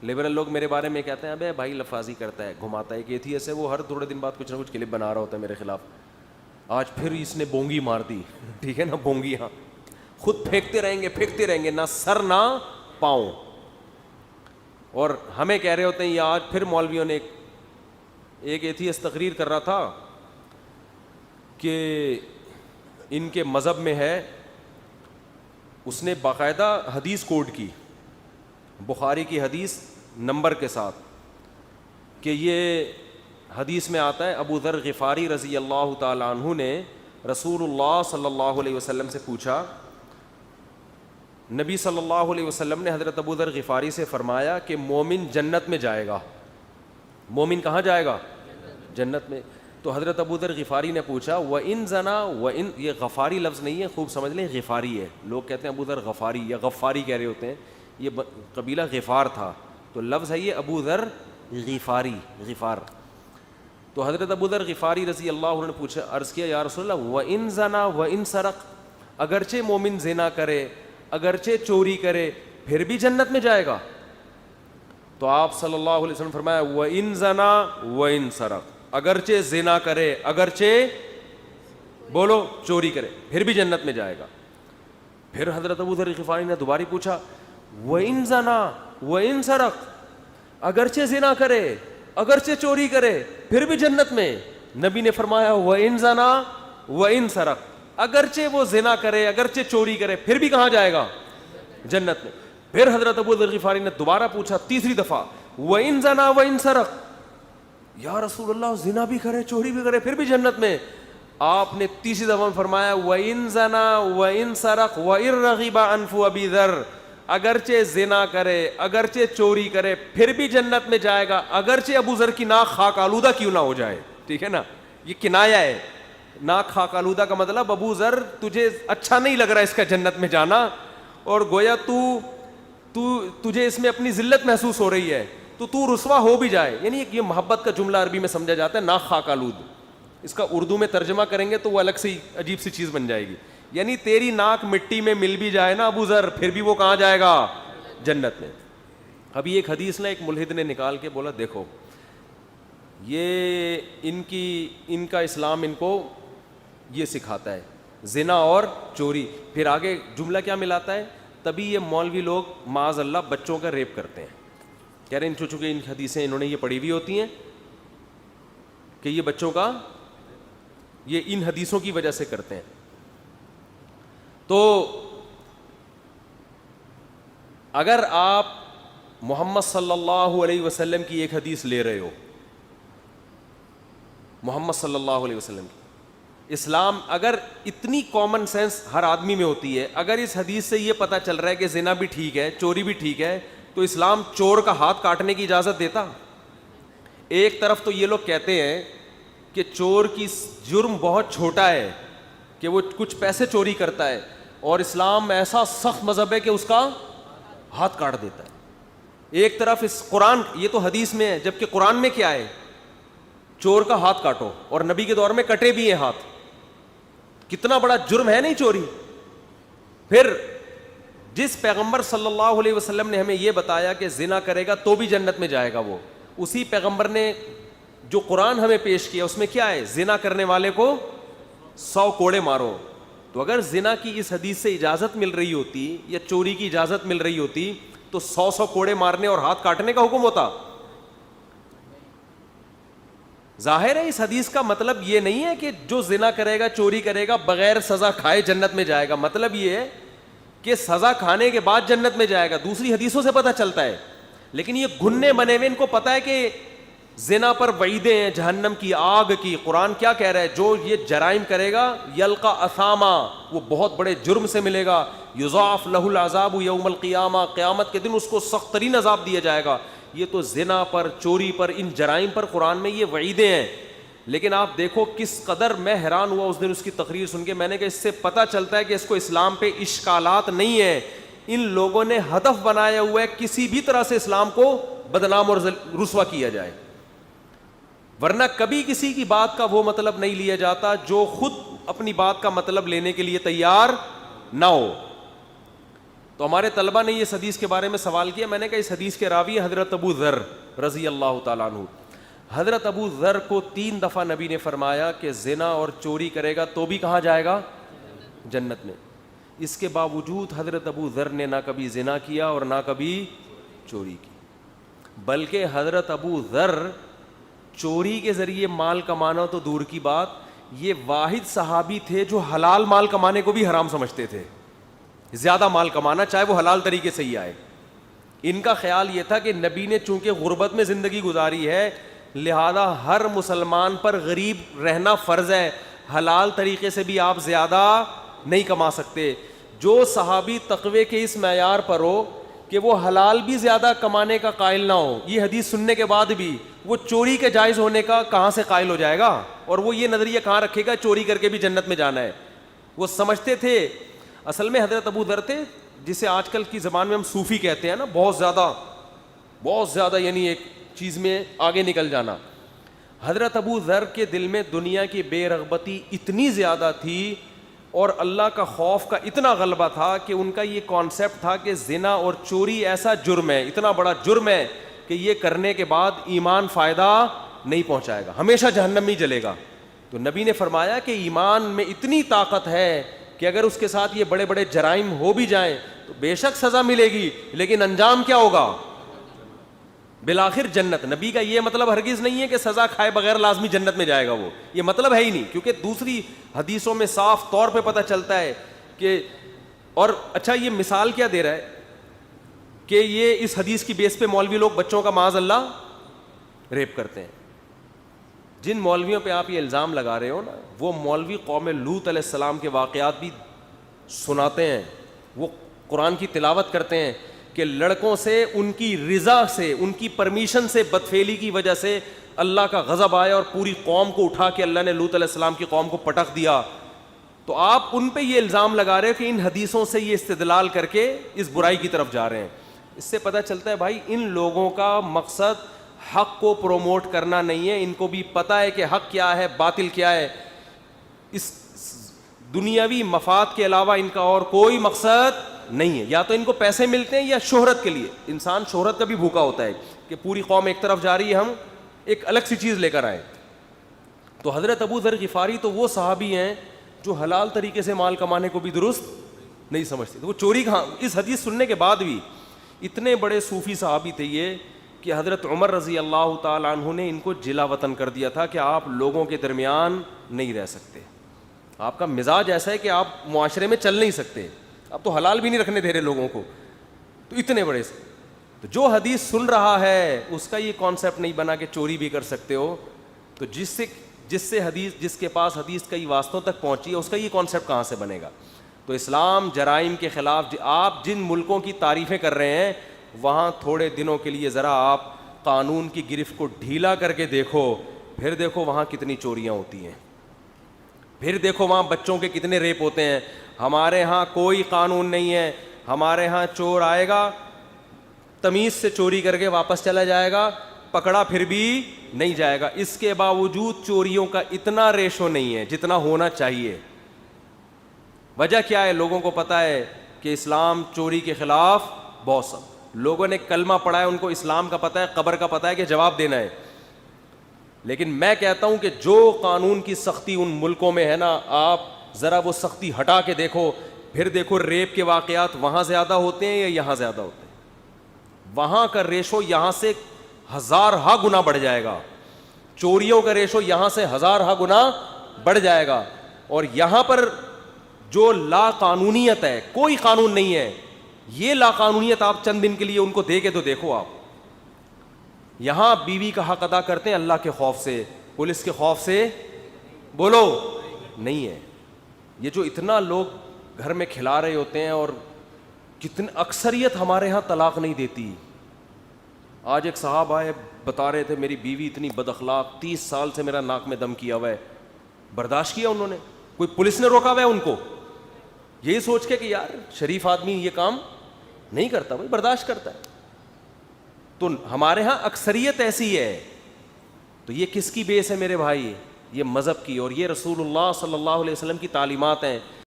Liberal لوگ میرے بارے میں کہتے ہیں ابے بھائی لفاظی کرتا ہے, گھماتا ہے. ایک ایتھیسٹ ہے, وہ ہر تھوڑے دن بعد کچھ نہ کچھ کلپ بنا رہا ہوتا ہے میرے خلاف. آج پھر اس نے بونگی مار دی, ٹھیک ہے نا, بونگی, ہاں, خود پھینکتے رہیں گے, نہ سر نہ پاؤں. اور ہمیں کہہ رہے ہوتے ہیں, یا آج پھر مولویوں نے ایک ایتھیسٹ تقریر کر رہا تھا کہ ان کے مذہب میں ہے, اس نے باقاعدہ حدیث کوٹ کی, بخاری کی حدیث نمبر کے ساتھ, کہ یہ حدیث میں آتا ہے ابو ذر غفاری رضی اللہ تعالی عنہ نے رسول اللہ صلی اللہ علیہ وسلم سے پوچھا, نبی صلی اللہ علیہ وسلم نے حضرت ابو ذر غفاری سے فرمایا کہ مومن جنت میں جائے گا. مومن کہاں جائے گا؟ جنت میں. تو حضرت ابو ذر غفاری نے پوچھا وَإِن زَنَا وَإِن, یہ غفاری لفظ نہیں ہے, خوب سمجھ لیں, غفاری ہے. لوگ کہتے ہیں ابو ذر غفاری یا غفاری کہہ رہے ہوتے ہیں, یہ قبیلہ غفار تھا, تو لفظ ہے یہ ابو ذر غفاری, غفار. تو حضرت ابو ذر غفاری رضی اللہ عنہ نے پوچھا, عرض کیا یا رسول اللہ وَإِن زَنَا وَإِن سَرَقَ, اگرچہ مومن زنا کرے, اگرچہ چوری کرے, پھر بھی جنت میں جائے گا؟ تو آپ صلی اللہ علیہ وسلم فرمایا وَإِن زَنَا وَإِن سَرَقَ, اگرچہ زنا کرے, اگرچہ بولو چوری کرے, پھر بھی جنت میں جائے گا. پھر حضرت ابو ذر غفاری نے دوبارہ پوچھا وَإِن زَنَا وَإِن سَرَقَ, اگرچہ زنا کرے, اگرچہ چوری کرے, پھر بھی جنت میں؟ نبی نے فرمایا وَإِن زَنَا وَإِن سَرَقَ, اگرچہ وہ زنا کرے, اگرچہ چوری کرے, پھر بھی کہاں جائے گا؟ جنت میں. پھر حضرت ابو ذر غفاری نے دوبارہ پوچھا تیسری دفعہ وَإِن زَنَا وَإِن سَرَقَ, یا رسول اللہ زنا بھی کرے, چوری بھی کرے, پھر بھی جنت میں؟ آپ نے تیسری دفعہ فرمایا وَإِن زَنَا وَإِن سَرَقَ وَإِن رَغِبَ أَنْفُ أَبِي ذَرٍ, اگرچہ زنا کرے, اگرچہ چوری کرے, پھر بھی جنت میں جائے گا, اگرچہ ابو ذر کی ناک خاک آلودہ کیوں نہ ہو جائے. ٹھیک ہے نا, یہ کنایا ہے. ناک خاک آلودہ کا مطلب ابو ذر تجھے اچھا نہیں لگ رہا اس کا جنت میں جانا, اور گویا تجھے اس میں اپنی ذلت محسوس ہو رہی ہے, تو رسوا ہو بھی جائے. یعنی یہ محبت کا جملہ عربی میں سمجھا جاتا ہے, ناک خاک آلود. اس کا اردو میں ترجمہ کریں گے تو وہ الگ سے عجیب سی چیز بن جائے گی. یعنی تیری ناک مٹی میں مل بھی جائے نا ابو ذر, پھر بھی وہ کہاں جائے گا؟ جنت میں. ابھی ایک حدیث نا ایک ملحد نے نکال کے بولا دیکھو یہ ان کا اسلام ان کو یہ سکھاتا ہے زنا اور چوری. پھر آگے جملہ کیا ملاتا ہے, تبھی یہ مولوی لوگ معاذ اللہ بچوں کا ریپ کرتے ہیں. کہہ رہے ہیں چونکہ ان حدیثیں انہوں نے یہ پڑھی ہوئی ہوتی ہیں کہ یہ بچوں کا یہ ان حدیثوں کی وجہ سے کرتے ہیں. تو اگر آپ محمد صلی اللہ علیہ وسلم کی ایک حدیث لے رہے ہو, محمد صلی اللہ علیہ وسلم کی, اسلام اگر اتنی کامن سینس ہر آدمی میں ہوتی ہے, اگر اس حدیث سے یہ پتہ چل رہا ہے کہ زنا بھی ٹھیک ہے, چوری بھی ٹھیک ہے, تو اسلام چور کا ہاتھ کاٹنے کی اجازت دیتا؟ ایک طرف تو یہ لوگ کہتے ہیں کہ چور کی جرم بہت چھوٹا ہے کہ وہ کچھ پیسے چوری کرتا ہے, اور اسلام ایسا سخت مذہب ہے کہ اس کا ہاتھ کاٹ دیتا ہے. ایک طرف اس قرآن, یہ تو حدیث میں ہے, جبکہ قرآن میں کیا ہے, چور کا ہاتھ کاٹو, اور نبی کے دور میں کٹے بھی ہیں ہاتھ. کتنا بڑا جرم ہے نہیں چوری. پھر جس پیغمبر صلی اللہ علیہ وسلم نے ہمیں یہ بتایا کہ زنا کرے گا تو بھی جنت میں جائے گا, وہ اسی پیغمبر نے جو قرآن ہمیں پیش کیا اس میں کیا ہے, زنا کرنے والے کو 100 کوڑے مارو. تو اگر زنا کی اس حدیث سے اجازت مل رہی ہوتی یا چوری کی اجازت مل رہی ہوتی تو 100 کوڑے مارنے اور ہاتھ کاٹنے کا حکم ہوتا. ظاہر ہے اس حدیث کا مطلب یہ نہیں ہے کہ جو زنا کرے گا, چوری کرے گا, بغیر سزا کھائے جنت میں جائے گا. مطلب یہ ہے کہ سزا کھانے کے بعد جنت میں جائے گا. دوسری حدیثوں سے پتہ چلتا ہے, لیکن یہ گھننے بنے ہوئے, ان کو پتہ ہے کہ زنا پر وعیدیں ہیں جہنم کی, آگ کی. قرآن کیا کہہ رہا ہے, جو یہ جرائم کرے گا یلقا اثاما, وہ بہت بڑے جرم سے ملے گا. یضاعف لہ العذاب یوم القیامہ, قیامت کے دن اس کو سخت ترین عذاب دیا جائے گا. یہ تو زنا پر, چوری پر, ان جرائم پر قرآن میں یہ وعیدیں ہیں. لیکن آپ دیکھو کس قدر میں حیران ہوا اس دن اس کی تقریر سن کے. میں نے کہا اس سے پتہ چلتا ہے کہ اس کو اسلام پہ اشکالات نہیں ہیں, ان لوگوں نے ہدف بنایا ہوا ہے کسی بھی طرح سے اسلام کو بدنام اور رسوا کیا جائے. ورنہ کبھی کسی کی بات کا وہ مطلب نہیں لیا جاتا جو خود اپنی بات کا مطلب لینے کے لیے تیار نہ ہو. تو ہمارے طلبہ نے اس حدیث کے بارے میں سوال کیا. میں نے کہا اس حدیث کے راوی حضرت ابو ذر رضی اللہ تعالیٰ عنہ. حضرت ابو ذر کو 3 دفعہ نبی نے فرمایا کہ زنا اور چوری کرے گا تو بھی کہاں جائے گا؟ جنت میں. اس کے باوجود حضرت ابو ذر نے نہ کبھی زنا کیا اور نہ کبھی چوری کی, بلکہ حضرت ابو ذر چوری کے ذریعے مال کمانا تو دور کی بات, یہ واحد صحابی تھے جو حلال مال کمانے کو بھی حرام سمجھتے تھے. زیادہ مال کمانا چاہے وہ حلال طریقے سے ہی آئے. ان کا خیال یہ تھا کہ نبی نے چونکہ غربت میں زندگی گزاری ہے لہذا ہر مسلمان پر غریب رہنا فرض ہے, حلال طریقے سے بھی آپ زیادہ نہیں کما سکتے. جو صحابی تقوی کے اس معیار پر ہو کہ وہ حلال بھی زیادہ کمانے کا قائل نہ ہو, یہ حدیث سننے کے بعد بھی وہ چوری کے جائز ہونے کا کہاں سے قائل ہو جائے گا؟ اور وہ یہ نظریہ کہاں رکھے گا چوری کر کے بھی جنت میں جانا ہے؟ وہ سمجھتے تھے. اصل میں حضرت ابو ذر تھے جسے آج کل کی زبان میں ہم صوفی کہتے ہیں نا, بہت زیادہ یعنی ایک چیز میں آگے نکل جانا. حضرت ابو ذر کے دل میں دنیا کی بے رغبتی اتنی زیادہ تھی اور اللہ کا خوف کا اتنا غلبہ تھا کہ ان کا یہ کانسیپٹ تھا کہ زنا اور چوری ایسا جرم ہے, اتنا بڑا جرم ہے کہ یہ کرنے کے بعد ایمان فائدہ نہیں پہنچائے گا, ہمیشہ جہنم میں جلے گا. تو نبی نے فرمایا کہ ایمان میں اتنی طاقت ہے کہ اگر اس کے ساتھ یہ بڑے بڑے جرائم ہو بھی جائیں تو بے شک سزا ملے گی, لیکن انجام کیا ہوگا؟ بالآخر جنت. نبی کا یہ مطلب ہرگز نہیں ہے کہ سزا کھائے بغیر لازمی جنت میں جائے گا, وہ یہ مطلب ہے ہی نہیں, کیونکہ دوسری حدیثوں میں صاف طور پہ پتہ چلتا ہے کہ. اور اچھا یہ مثال کیا دے رہا ہے کہ یہ اس حدیث کی بیس پہ مولوی لوگ بچوں کا معاذ اللہ ریپ کرتے ہیں. جن مولویوں پہ آپ یہ الزام لگا رہے ہو نا, وہ مولوی قوم لوط علیہ السلام کے واقعات بھی سناتے ہیں, وہ قرآن کی تلاوت کرتے ہیں کہ لڑکوں سے ان کی رضا سے, ان کی پرمیشن سے بدفعلی کی وجہ سے اللہ کا غضب آیا اور پوری قوم کو اٹھا کے اللہ نے لوط علیہ السلام کی قوم کو پٹخ دیا. تو آپ ان پہ یہ الزام لگا رہے ہو کہ ان حدیثوں سے یہ استدلال کر کے اس برائی کی طرف جا رہے ہیں. اس سے پتہ چلتا ہے بھائی ان لوگوں کا مقصد حق کو پروموٹ کرنا نہیں ہے, ان کو بھی پتہ ہے کہ حق کیا ہے باطل کیا ہے. اس دنیاوی مفاد کے علاوہ ان کا اور کوئی مقصد نہیں ہے. یا تو ان کو پیسے ملتے ہیں یا شہرت کے لیے. انسان شہرت کا بھی بھوکا ہوتا ہے کہ پوری قوم ایک طرف جا رہی ہے, ہم ایک الگ سی چیز لے کر آئے. تو حضرت ابو ذر غفاری تو وہ صحابی ہیں جو حلال طریقے سے مال کمانے کو بھی درست نہیں سمجھتے. تو وہ چوری کہاں, اس حدیث سننے کے بعد بھی اتنے بڑے صوفی صحابی تھے یہ کہ حضرت عمر رضی اللہ تعالیٰ عنہ نے ان کو جلا وطن کر دیا تھا کہ آپ لوگوں کے درمیان نہیں رہ سکتے, آپ کا مزاج ایسا ہے کہ آپ معاشرے میں چل نہیں سکتے, آپ تو حلال بھی نہیں رکھنے دے رہے لوگوں کو. تو اتنے بڑے سے تو جو حدیث سن رہا ہے اس کا یہ کانسیپٹ نہیں بنا کہ چوری بھی کر سکتے ہو. تو جس سے حدیث, جس کے پاس حدیث کئی واسطوں تک پہنچی ہے اس کا یہ کانسیپٹ کہاں سے بنے گا؟ تو اسلام جرائم کے خلاف, آپ جن ملکوں کی تعریفیں کر رہے ہیں وہاں تھوڑے دنوں کے لیے ذرا آپ قانون کی گرفت کو ڈھیلا کر کے دیکھو, پھر دیکھو وہاں کتنی چوریاں ہوتی ہیں, پھر دیکھو وہاں بچوں کے کتنے ریپ ہوتے ہیں. ہمارے ہاں کوئی قانون نہیں ہے, ہمارے ہاں چور آئے گا تمیز سے چوری کر کے واپس چلا جائے گا, پکڑا پھر بھی نہیں جائے گا. اس کے باوجود چوریوں کا اتنا ریشو نہیں ہے جتنا ہونا چاہیے. وجہ کیا ہے؟ لوگوں کو پتہ ہے کہ اسلام چوری کے خلاف بہت سب لوگوں نے کلمہ پڑھا ہے, ان کو اسلام کا پتہ ہے, قبر کا پتہ ہے کہ جواب دینا ہے. لیکن میں کہتا ہوں کہ جو قانون کی سختی ان ملکوں میں ہے نا, آپ ذرا وہ سختی ہٹا کے دیکھو, پھر دیکھو ریپ کے واقعات وہاں زیادہ ہوتے ہیں یا یہاں زیادہ ہوتے ہیں. وہاں کا ریشو یہاں سے 1000 گنا بڑھ جائے گا, چوریوں کا ریشو یہاں سے 1000 گنا بڑھ جائے گا. اور یہاں پر جو لا قانونیت ہے, کوئی قانون نہیں ہے, یہ لا قانونیت آپ چند دن کے لیے ان کو دے کے تو دیکھو. آپ یہاں بیوی کا حق ادا کرتے ہیں اللہ کے خوف سے, پولیس کے خوف سے, بولو نہیں ہے. یہ جو اتنا لوگ گھر میں کھلا رہے ہوتے ہیں, اور کتنی اکثریت ہمارے ہاں طلاق نہیں دیتی. آج ایک صاحب آئے بتا رہے تھے میری بیوی اتنی بد اخلاق, 30 سال سے میرا ناک میں دم کیا ہوا ہے. برداشت کیا انہوں نے, کوئی پولیس نے روکا ہوا ہے ان کو, یہی سوچ کے کہ یار شریف آدمی یہ کام نہیں کرتا, بھائی برداشت کرتا ہے. تو ہمارے ہاں اکثریت ایسی ہے. تو یہ کس کی بیس ہے میرے بھائی؟ یہ مذہب کی, اور یہ رسول اللہ صلی اللہ علیہ وسلم کی تعلیمات ہیں